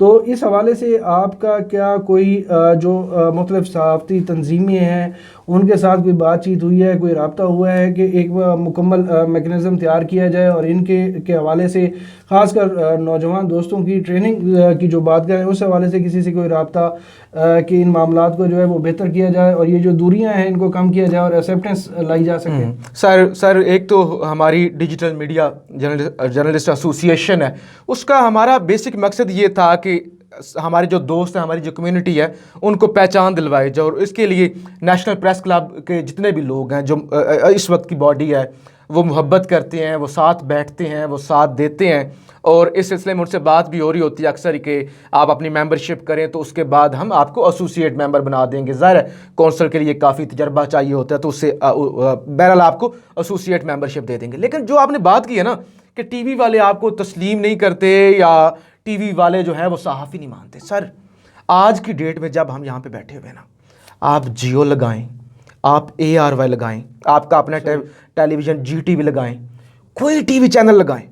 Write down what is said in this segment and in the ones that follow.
تو اس حوالے سے آپ کا کیا کوئی جو مختلف صحافتی تنظیمیں ہیں ان کے ساتھ کوئی بات چیت ہوئی ہے, کوئی رابطہ ہوا ہے کہ ایک مکمل میکنزم تیار کیا جائے اور ان کے حوالے سے خاص کر نوجوان دوستوں کی ٹریننگ کی جو بات کریں اس حوالے سے کسی سے کوئی رابطہ کہ ان معاملات کو جو ہے وہ بہتر کیا جائے اور یہ جو دوریاں ہیں ان کو کم کیا جائے اور ایکسیپٹنس لائی جا سکے؟ سر ایک تو ہماری ڈیجیٹل میڈیا جرنلسٹ ایسوسی ایشن ہے, اس کا ہمارا بیسک مقصد یہ تھا کہ ہمارے جو دوست ہیں, ہماری جو کمیونٹی ہے, ان کو پہچان دلوائی جائے, اور اس کے لیے نیشنل پریس کلب کے جتنے بھی لوگ ہیں جو اس وقت کی باڈی ہے وہ محبت کرتے ہیں, وہ ساتھ بیٹھتے ہیں, وہ ساتھ دیتے ہیں, اور اس سلسلے میں ان سے بات بھی ہو رہی ہوتی ہے اکثر کہ آپ اپنی ممبرشپ کریں تو اس کے بعد ہم آپ کو ایسوسیٹ ممبر بنا دیں گے. ظاہر ہے کونسل کے لیے کافی تجربہ چاہیے ہوتا ہے, تو اس سے بہرحال آپ کو ایسوسیٹ ممبرشپ دے دیں گے. لیکن جو آپ نے بات کی ہے نا کہ ٹی وی والے آپ کو تسلیم نہیں کرتے یا ٹی وی والے جو ہے وہ صحافی نہیں مانتے, سر آج کی ڈیٹ میں جب ہم یہاں پہ بیٹھے ہوئے نا, آپ جیو لگائیں, آپ ARY لگائیں, آپ کا اپنا ٹیلی ویژن GTV لگائیں, کوئی ٹی وی چینل لگائیں,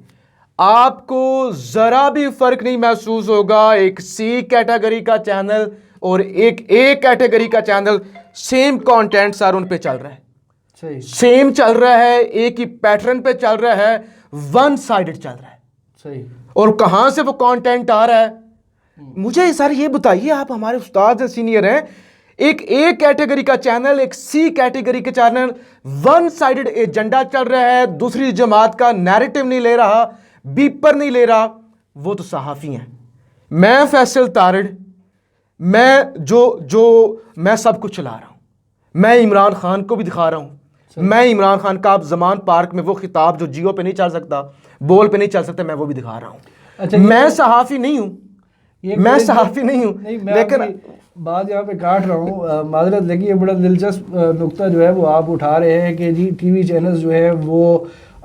آپ کو ذرا بھی فرق نہیں محسوس ہوگا. ایک C کیٹیگری کا چینل اور ایک A کیٹیگری کا چینل, سیم کانٹینٹ سر ان پہ چل رہا ہے, سیم چل رہا ہے, ایک ہی پیٹرن پہ چل رہا ہے, ون سائیڈڈ چل رہا ہے. صحیح. اور کہاں سے وہ کانٹینٹ آ رہا ہے؟ مجھے سر یہ بتائیے, آپ ہمارے استاد ہیں, سینئر ہیں, ایک A کیٹیگری کا چینل, ایک C کیٹیگری کا چینل, ون سائیڈڈ ایجنڈا چل رہا ہے, دوسری جماعت کا نیریٹو نہیں لے رہا, بیپر نہیں لے رہا, وہ تو صحافی ہیں. میں فیصل تارڑ, میں سب کچھ چلا رہا ہوں, میں عمران خان کو بھی دکھا رہا ہوں, میں عمران خان کا آپ زمان پارک میں وہ خطاب جو جیو پہ نہیں چل سکتا, بول پہ نہیں چل سکتا, میں وہ بھی دکھا رہا ہوں. اچھا, میں صحافی نہیں ہوں, میں صحافی نہیں ہوں. لیکن بات یہاں پہ کاٹ رہا ہوں, معذرت, لیکن یہ بڑا دلچسپ نقطہ جو ہے وہ آپ اٹھا رہے ہیں کہ جی ٹی وی چینلز جو ہے وہ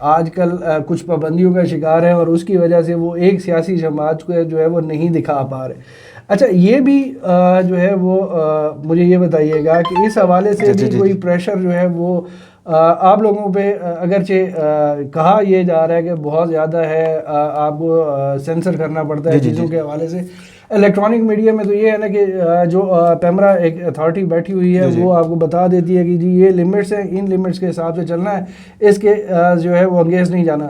آج کل کچھ پابندیوں کا شکار ہیں اور اس کی وجہ سے وہ ایک سیاسی جماعت کو جو ہے وہ نہیں دکھا پا رہے. اچھا, یہ بھی جو ہے وہ مجھے یہ بتائیے گا کہ اس حوالے سے بھی کوئی پریشر جو ہے وہ آپ لوگوں پہ اگرچہ کہا یہ جا رہا ہے کہ بہت زیادہ ہے, آپ کو سینسر کرنا پڑتا ہے چیزوں کے حوالے سے. الیکٹرانک میڈیا میں تو یہ ہے نا کہ جو پیمرا ایک اتھارٹی بیٹھی ہوئی ہے وہ آپ کو بتا دیتی ہے کہ جی یہ لمٹس ہیں, ان لمٹس کے حساب سے چلنا ہے, اس کے جو ہے وہ انگیز نہیں جانا.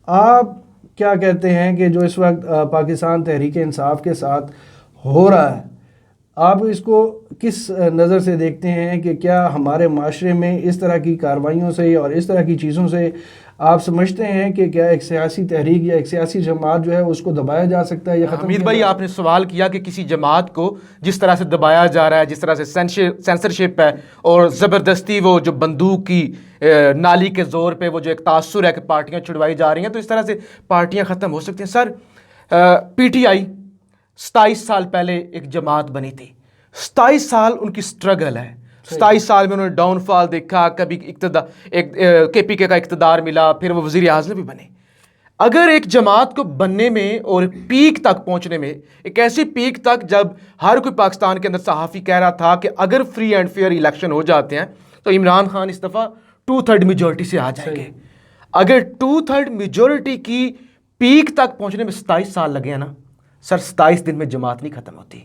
آپ کیا کہتے ہیں کہ جو اس وقت پاکستان تحریک انصاف کے ساتھ ہو رہا ہے, آپ اس کو کس نظر سے دیکھتے ہیں کہ کیا ہمارے معاشرے میں اس طرح کی کارروائیوں سے اور اس طرح کی چیزوں سے آپ سمجھتے ہیں کہ کیا ایک سیاسی تحریک یا ایک سیاسی جماعت جو ہے اس کو دبایا جا سکتا ہے یا ختم؟ حمید بھائی, آپ نے سوال کیا کہ کسی جماعت کو جس طرح سے دبایا جا رہا ہے, جس طرح سے سینسرشپ ہے اور زبردستی وہ جو بندوق کی نالی کے زور پہ وہ جو ایک تاثر ہے کہ پارٹیاں چھڑوائی جا رہی ہیں, تو اس طرح سے پارٹیاں ختم ہو سکتی ہیں. سر PTI 27 سال پہلے ایک جماعت بنی تھی, 27 سال ان کی سٹرگل ہے, 27 سال میں انہوں نے ڈاؤن فال دیکھا, کبھی KPK کا اقتدار ملا, پھر وہ وزیر اعظم بھی بنے. اگر ایک جماعت کو بننے میں اور پیک تک پہنچنے میں, ایک ایسی پیک تک جب ہر کوئی پاکستان کے اندر صحافی کہہ رہا تھا کہ اگر فری اینڈ فیئر الیکشن ہو جاتے ہیں تو عمران خان اس دفعہ 2/3 میجورٹی سے آ جائیں گے. اگر 2/3 میجورٹی کی پیک تک پہنچنے میں 27 سال لگے ہیں نا سر, 27 دن میں جماعت نہیں ختم ہوتی.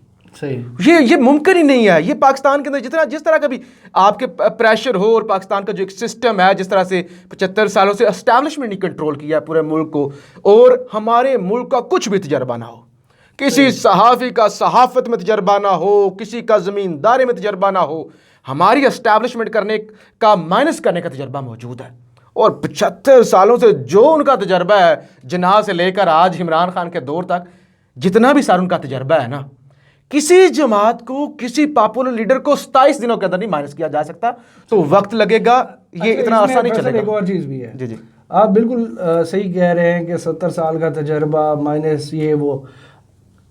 یہ ممکن ہی نہیں ہے. یہ پاکستان کے اندر جس طرح کا بھی آپ کے پریشر ہو, اور پاکستان کا جو ایک سسٹم ہے, جس طرح سے 75 سالوں سے اسٹیبلشمنٹ نہیں کنٹرول کیا ہے پورے ملک کو, اور ہمارے ملک کا کچھ بھی تجربہ نہ ہو, کسی صحافی کا صحافت میں تجربہ نہ ہو, کسی کا زمینداری میں تجربہ نہ ہو, ہماری اسٹیبلشمنٹ کرنے کا مائنس کرنے کا تجربہ موجود ہے. اور 75 سالوں سے جو ان کا تجربہ ہے, جناح سے لے کر آج عمران خان کے دور تک, جتنا بھی سر ان کا تجربہ ہے نا, کسی جماعت کو, کسی پاپولر لیڈر کو 27 دنوں کے اندر نہیں مائنس کیا جا سکتا. تو وقت لگے گا, یہ اتنا آسان نہیں چلے گا. ایک اور چیز بھی ہے, جی آپ بالکل صحیح کہہ رہے ہیں کہ 70 سال کا تجربہ مائنس یہ وہ.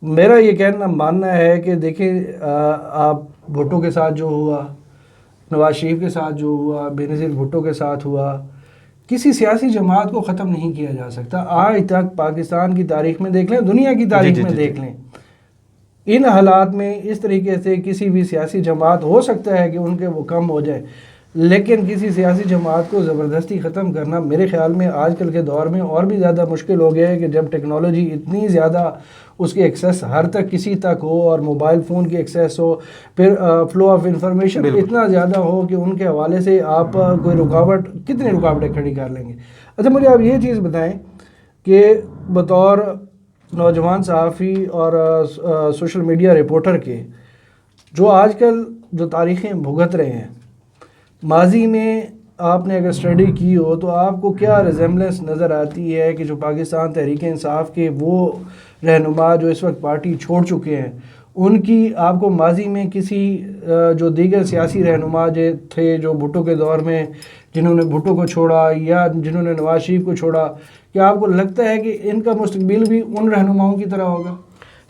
میرا یہ کہنا ماننا ہے کہ دیکھیں, آپ بھٹو کے ساتھ جو ہوا, نواز شریف کے ساتھ جو ہوا, بینظیر بھٹو کے ساتھ ہوا, کسی سیاسی جماعت کو ختم نہیں کیا جا سکتا. آج تک پاکستان کی تاریخ میں دیکھ لیں, دنیا کی تاریخ میں دیکھ لیں, ان حالات میں اس طریقے سے کسی بھی سیاسی جماعت ہو سکتا ہے کہ ان کے وہ کم ہو جائے, لیکن کسی سیاسی جماعت کو زبردستی ختم کرنا میرے خیال میں آج کل کے دور میں اور بھی زیادہ مشکل ہو گیا ہے کہ جب ٹیکنالوجی اتنی زیادہ اس کی ایکسیس ہر تک کسی تک ہو اور موبائل فون کی ایکسیس ہو، پھر فلو آف انفارمیشن اتنا زیادہ ہو کہ ان کے حوالے سے آپ کوئی رکاوٹ، کتنی رکاوٹیں کھڑی کر لیں گے۔ اچھا مجھے آپ یہ چیز بتائیں کہ بطور نوجوان صحافی اور سوشل میڈیا رپورٹر کے، جو آج کل جو تاریخیں بھگت رہے ہیں، ماضی میں آپ نے اگر اسٹڈی کی ہو تو آپ کو کیا ریزمبلنس نظر آتی ہے کہ جو پاکستان تحریک انصاف کے وہ رہنما جو اس وقت پارٹی چھوڑ چکے ہیں، ان کی آپ کو ماضی میں کسی جو دیگر سیاسی رہنما جو تھے جو بھٹو کے دور میں جنہوں نے بھٹو کو چھوڑا یا جنہوں نے نواز شریف کو چھوڑا، کیا آپ کو لگتا ہے کہ ان کا مستقبل بھی ان رہنماؤں کی طرح ہوگا؟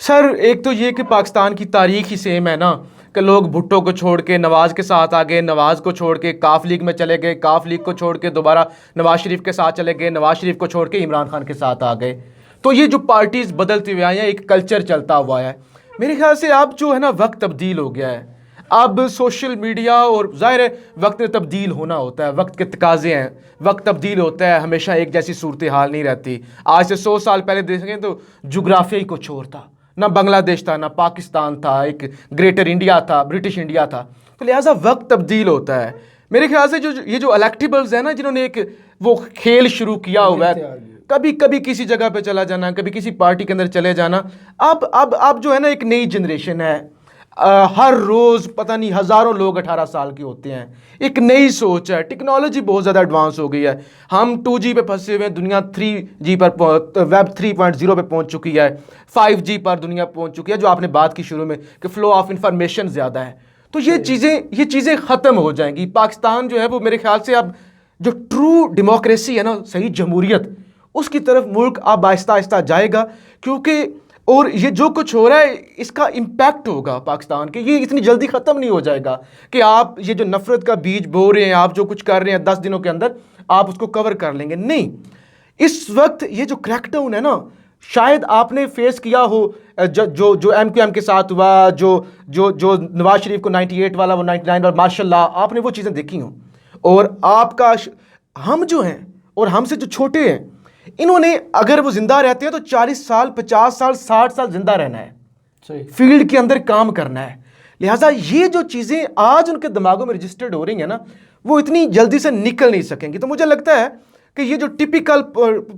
سر ایک تو یہ کہ پاکستان کی تاریخ ہی سیم ہے نا، کہ لوگ بھٹو کو چھوڑ کے نواز کے ساتھ آ گئے، نواز کو چھوڑ کے کاف لیگ میں چلے گئے، کاف لیگ کو چھوڑ کے دوبارہ نواز شریف کے ساتھ چلے گئے، نواز شریف کو چھوڑ کے عمران خان کے ساتھ آ گئے۔ تو یہ جو پارٹیز بدلتی ہوئی آئی ہیں، ایک کلچر چلتا ہوا ہے۔ میرے خیال سے اب جو ہے نا وقت تبدیل ہو گیا ہے، اب سوشل میڈیا اور ظاہر ہے وقت میں تبدیل ہونا ہوتا ہے، وقت کے تقاضے ہیں، وقت تبدیل ہوتا ہے، ہمیشہ ایک جیسی صورتحال نہیں رہتی۔ آج سے 100 سال پہلے دیکھیں تو جغرافیہ ہی کچھ اور تھا، نہ بنگلہ دیش تھا، نہ پاکستان تھا، ایک گریٹر انڈیا تھا، برٹش انڈیا تھا، تو لہٰذا وقت تبدیل ہوتا ہے۔ میرے خیال سے یہ جو الیکٹیبلز ہیں نا، جنہوں نے ایک وہ کھیل شروع کیا ہوا ہے، کبھی کسی جگہ پہ چلا جانا، کبھی کسی پارٹی کے اندر چلے جانا، اب جو ہے نا ایک نئی جنریشن ہے، ہر روز پتہ نہیں ہزاروں لوگ 18 سال کے ہوتے ہیں، ایک نئی سوچ ہے، ٹیکنالوجی بہت زیادہ ایڈوانس ہو گئی ہے، ہم 2G پہ پھنسے ہوئے ہیں، دنیا 3G پر ویب 3.0 پہ پہنچ چکی ہے، 5G پر دنیا پہنچ چکی ہے، جو آپ نے بات کی شروع میں کہ فلو آف انفارمیشن زیادہ ہے، تو یہ چیزیں ختم ہو جائیں گی۔ پاکستان جو ہے وہ میرے خیال سے اب جو ٹرو ڈیموکریسی ہے نا، صحیح جمہوریت، اس کی طرف ملک اب آہستہ آہستہ جائے گا، کیونکہ اور یہ جو کچھ ہو رہا ہے اس کا امپیکٹ ہوگا پاکستان کے، یہ اتنی جلدی ختم نہیں ہو جائے گا کہ آپ یہ جو نفرت کا بیج بو رہے ہیں، آپ جو کچھ کر رہے ہیں 10 دنوں کے اندر آپ اس کو کور کر لیں گے، نہیں۔ اس وقت یہ جو کریک ڈاؤن ہے نا، شاید آپ نے فیس کیا ہو، جو MQM کے ساتھ ہوا، جو نواز شریف کو 98 والا، وہ 99، اور ماشاء اللہ آپ نے وہ چیزیں دیکھی ہوں، اور آپ کا ہم جو ہیں اور ہم سے جو چھوٹے ہیں، انہوں نے اگر وہ زندہ رہتے ہیں تو 40 سال 50 سال 60 سال زندہ رہنا ہے، فیلڈ کے اندر کام کرنا ہے، لہٰذا یہ جو چیزیں آج ان کے دماغوں میں رجسٹرڈ ہو رہی ہیں نا، وہ اتنی جلدی سے نکل نہیں سکیں گی۔ تو مجھے لگتا ہے کہ یہ جو ٹپیکل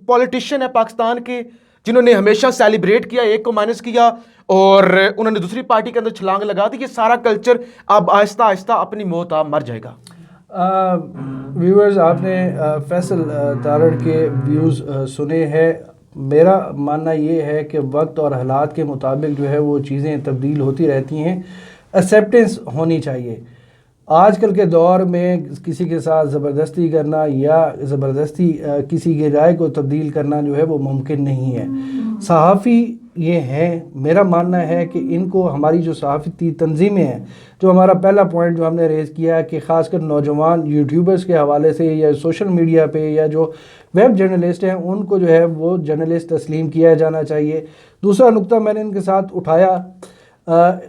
پولیٹیشین ہے پاکستان کے، جنہوں نے ہمیشہ سیلیبریٹ کیا، ایک کو مائنس کیا اور انہوں نے دوسری پارٹی کے اندر چھلانگ لگا دی، یہ سارا کلچر اب آہستہ آہستہ اپنی موت آپ مر جائے گا۔ ویورز، آپ نے فیصل تارڑ کے ویوز سنے ہیں۔ میرا ماننا یہ ہے کہ وقت اور حالات کے مطابق جو ہے وہ چیزیں تبدیل ہوتی رہتی ہیں، ایکسیپٹنس ہونی چاہیے۔ آج کل کے دور میں کسی کے ساتھ زبردستی کرنا یا زبردستی کسی کی رائے کو تبدیل کرنا جو ہے وہ ممکن نہیں ہے۔ صحافی یہ ہیں، میرا ماننا ہے کہ ان کو ہماری جو صحافتی تنظیمیں ہیں، جو ہمارا پہلا پوائنٹ جو ہم نے ریز کیا ہے کہ خاص کر نوجوان یوٹیوبرز کے حوالے سے یا سوشل میڈیا پہ یا جو ویب جرنلسٹ ہیں، ان کو جو ہے وہ جرنلسٹ تسلیم کیا جانا چاہیے۔ دوسرا نقطہ میں نے ان کے ساتھ اٹھایا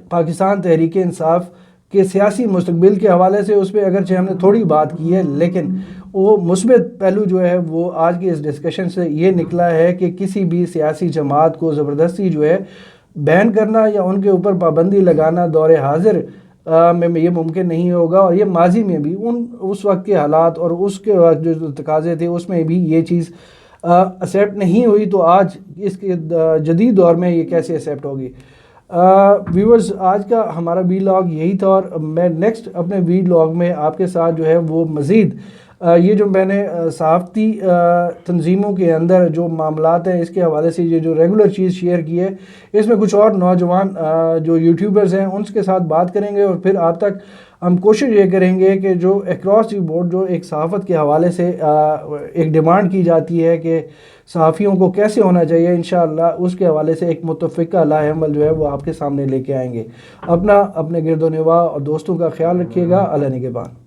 پاکستان تحریک انصاف کے سیاسی مستقبل کے حوالے سے، اس پہ اگرچہ ہم نے تھوڑی بات کی ہے، لیکن وہ مثبت پہلو جو ہے وہ آج کی اس ڈسکشن سے یہ نکلا ہے کہ کسی بھی سیاسی جماعت کو زبردستی جو ہے بین کرنا یا ان کے اوپر پابندی لگانا دور حاضر میں یہ ممکن نہیں ہوگا، اور یہ ماضی میں بھی اس وقت کے حالات اور اس کے وقت جو تقاضے تھے اس میں بھی یہ چیز ایکسیپٹ نہیں ہوئی، تو آج اس کے جدید دور میں یہ کیسے ایکسیپٹ ہوگی۔ ویورز، آج کا ہمارا ویلاگ یہی تھا، اور میں نیکسٹ اپنے ویلاگ میں آپ کے ساتھ جو ہے وہ مزید یہ جو میں نے صحافتی تنظیموں کے اندر جو معاملات ہیں اس کے حوالے سے یہ جو ریگولر چیز شیئر کی ہے، اس میں کچھ اور نوجوان جو یوٹیوبرز ہیں ان کے ساتھ بات کریں گے، اور پھر آپ تک ہم کوشش یہ کریں گے کہ جو اکراس دی بورڈ جو ایک صحافت کے حوالے سے ایک ڈیمانڈ کی جاتی ہے کہ صحافیوں کو کیسے ہونا چاہیے، انشاءاللہ اس کے حوالے سے ایک متفقہ لاہ عمل جو ہے وہ آپ کے سامنے لے کے آئیں گے۔ اپنے گرد و نواح اور دوستوں کا خیال رکھیے گا۔ اللہ نگہبان۔